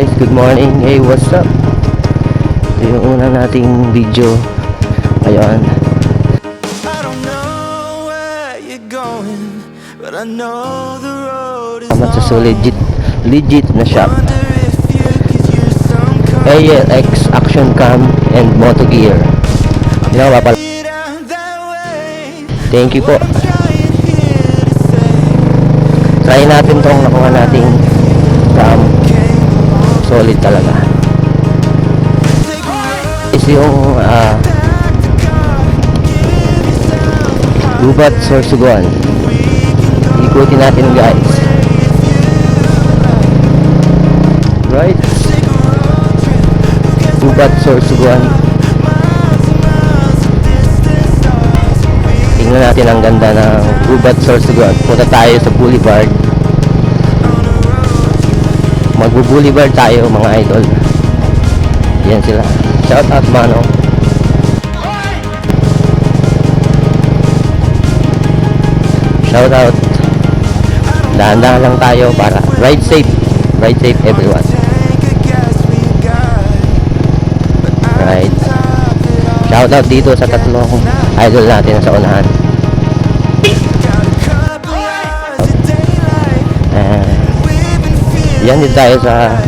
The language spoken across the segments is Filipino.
guys, good morning. Hey, what's up? Ito yung una nating video ngayon. Kamat sa legit na shop. ALX Action Cam and Moto Gear. Thank you po. Try natin tong nakuha nating cam. Solid talaga. Is yung Gubat Sorsogon. Ikutin natin guys. Right? Gubat Sorsogon. Tingnan natin ang ganda ng Gubat Sorsogon. Punta tayo sa Boulevard. Magbo-boulevard tayo mga idol. Yan sila. Shout out mano. Shout out. Dahan-dahan lang tayo para ride safe. Ride safe everyone. Right. Shout out dito sa tatlong idol natin sa unahan. Yan dito tayo sa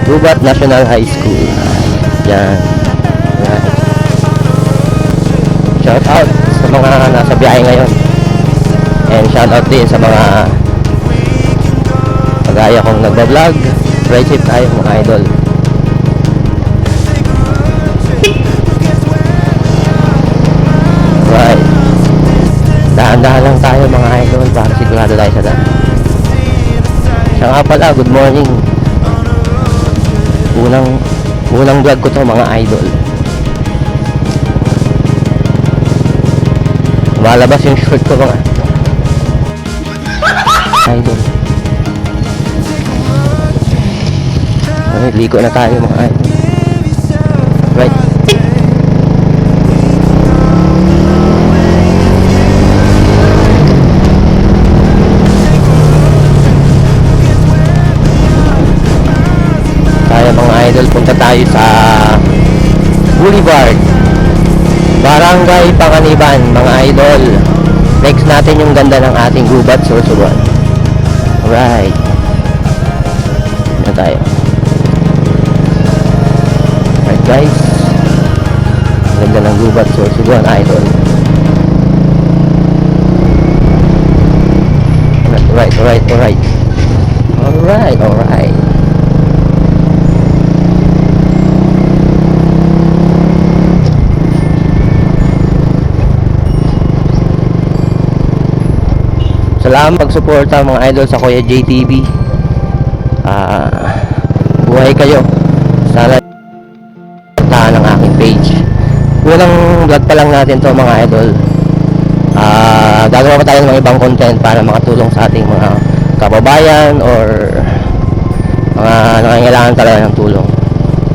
Gubat National High School. Yan. Right. Shout out sa mga nasa biyahe ngayon. And shout out din sa mga kagaya kong nagbablog. Ride safe tayo mga idol. Right. Dahan-dahan lang tayo mga idol para sigurado tayo sa daan. Siya nga pala, good morning. Unang vlog ko to mga idol. Malabas yung short ko mga idol. Okay, liko na tayo mga idol. Right. Idol, punta tayo sa Boulevard Barangay Panganiban mga idol. Next natin yung ganda ng ating Gubat Sorsogon. Alright, na tayo. Alright guys, ganda ng Gubat Sorsogon idol. Alright. Salamat pagsuporta mga idol sa Kuya JTV. Buhay kayo. Sana tahan ang aking page. Unang vlog pa lang natin to mga idol. Gagawa pa tayo ng mga ibang content para makatulong sa ating mga kababayan or mga nangangailangan talaga ng tulong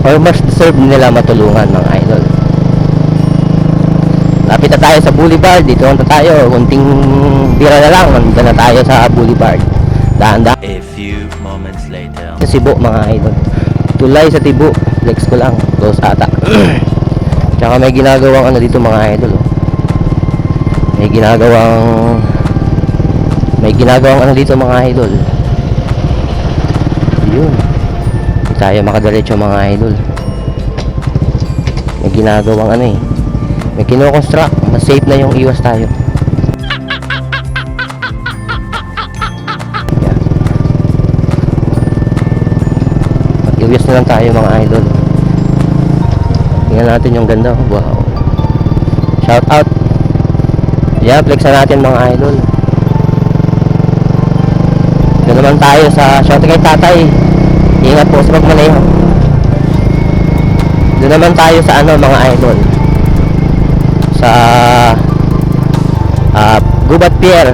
or mas deserve nila matulungan mga idol. Lapit na tayo sa Boulevard. Dito na tayo. Kunting bira na lang. Nandito na tayo sa Boulevard. Dahan-dahan. A few moments later. Sa Cebu mga idol. Tulay sa Cebu. Flex ko lang. Close ata. Tsaka may ginagawang ano dito mga idol. May ginagawang ano dito mga idol. Yun. Hindi tayo makadiretso mga idol. May ginagawang ano eh. May kino-construct, mas safe na yung iwas tayo. Yan. Mag-iwas na lang tayo mga idol. Tingnan natin yung ganda. Wow. Shout out. Yan, flexan natin mga idol. Doon naman tayo sa shout kay tatay. Ingat po sa pagmaneho. Doon naman tayo sa ano mga idol, sa Gubat Pier.